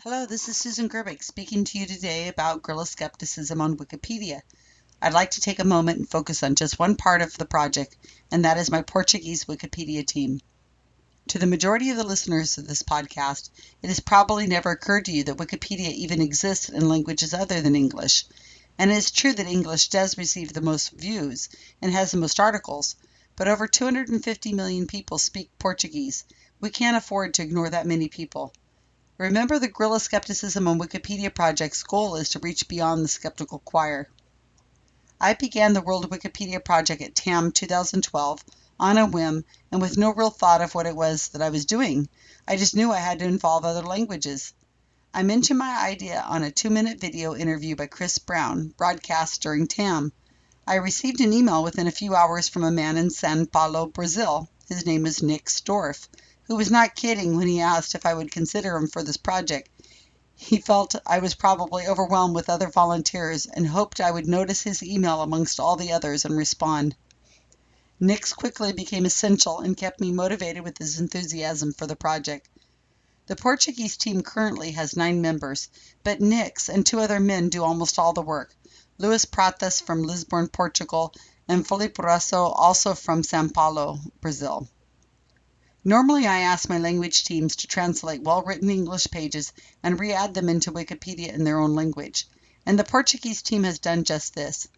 Hello, this is Susan Gerbic speaking to you today about guerrilla skepticism on Wikipedia. I'd like to take a moment and focus on just one part of the project, and that is my Portuguese Wikipedia team. To the majority of the listeners of this podcast, it has probably never occurred to you that Wikipedia even exists in languages other than English. And it is true that English does receive the most views and has the most articles, but over 250 million people speak Portuguese. We can't afford to ignore that many people. Remember, the Guerrilla Skepticism on Wikipedia project's goal is to reach beyond the skeptical choir. I began the World Wikipedia project at TAM 2012 on a whim and with no real thought of what it was that I was doing. I just knew I had to involve other languages. I mentioned my idea on a 2-minute video interview by Chris Brown, broadcast during TAM. I received an email within a few hours from a man in São Paulo, Brazil. His name is Nick Storff, who was not kidding when he asked if I would consider him for this project. He felt I was probably overwhelmed with other volunteers and hoped I would notice his email amongst all the others and respond. Nick's quickly became essential and kept me motivated with his enthusiasm for the project. The Portuguese team currently has 9 members, but Nick's and 2 other men do almost all the work. Luis Pratas from Lisbon, Portugal, and Felipe Russo, also from São Paulo, Brazil. Normally, I ask my language teams to translate well-written English pages and re-add them into Wikipedia in their own language, and the Portuguese team has done just this.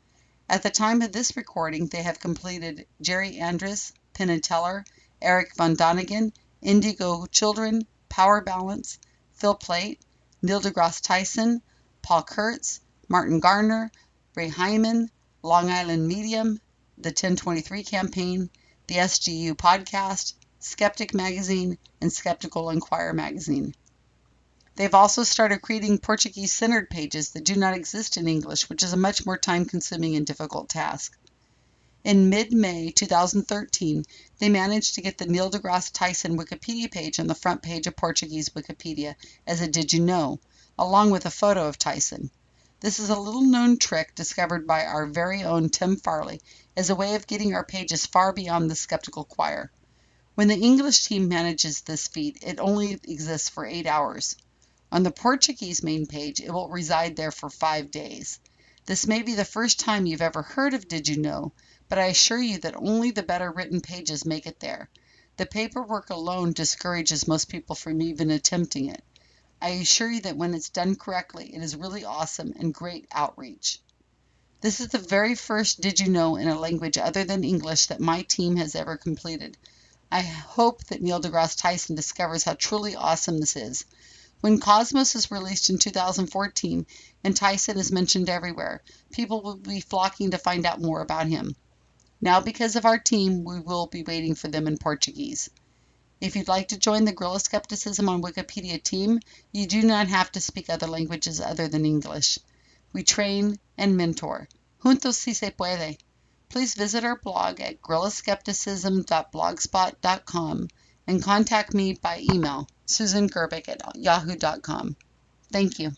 At the time of this recording, they have completed Jerry Andrus, Penn and Teller, Eric von Donigan, Indigo Children, Power Balance, Phil Plait, Neil deGrasse Tyson, Paul Kurtz, Martin Gardner, Ray Hyman, Long Island Medium, the 1023 Campaign, the SGU Podcast, Skeptic Magazine, and Skeptical Inquirer Magazine. They've also started creating Portuguese-centered pages that do not exist in English, which is a much more time-consuming and difficult task. In mid-May 2013, they managed to get the Neil deGrasse Tyson Wikipedia page on the front page of Portuguese Wikipedia as a Did You Know, along with a photo of Tyson. This is a little-known trick discovered by our very own Tim Farley as a way of getting our pages far beyond the skeptical choir. When the English team manages this feat, it only exists for 8 hours. On the Portuguese main page, it will reside there for 5 days. This may be the first time you've ever heard of Did You Know, but I assure you that only the better written pages make it there. The paperwork alone discourages most people from even attempting it. I assure you that when it's done correctly, it is really awesome and great outreach. This is the very first Did You Know in a language other than English that my team has ever completed. I hope that Neil deGrasse Tyson discovers how truly awesome this is. When Cosmos is released in 2014 and Tyson is mentioned everywhere, people will be flocking to find out more about him. Now, because of our team, we will be waiting for them in Portuguese. If you'd like to join the Guerrilla Skepticism on Wikipedia team, you do not have to speak other languages other than English. We train and mentor. Juntos si se puede. Please visit our blog at guerrillaskepticism.blogspot.com and contact me by email, susangerbic@yahoo.com. Thank you.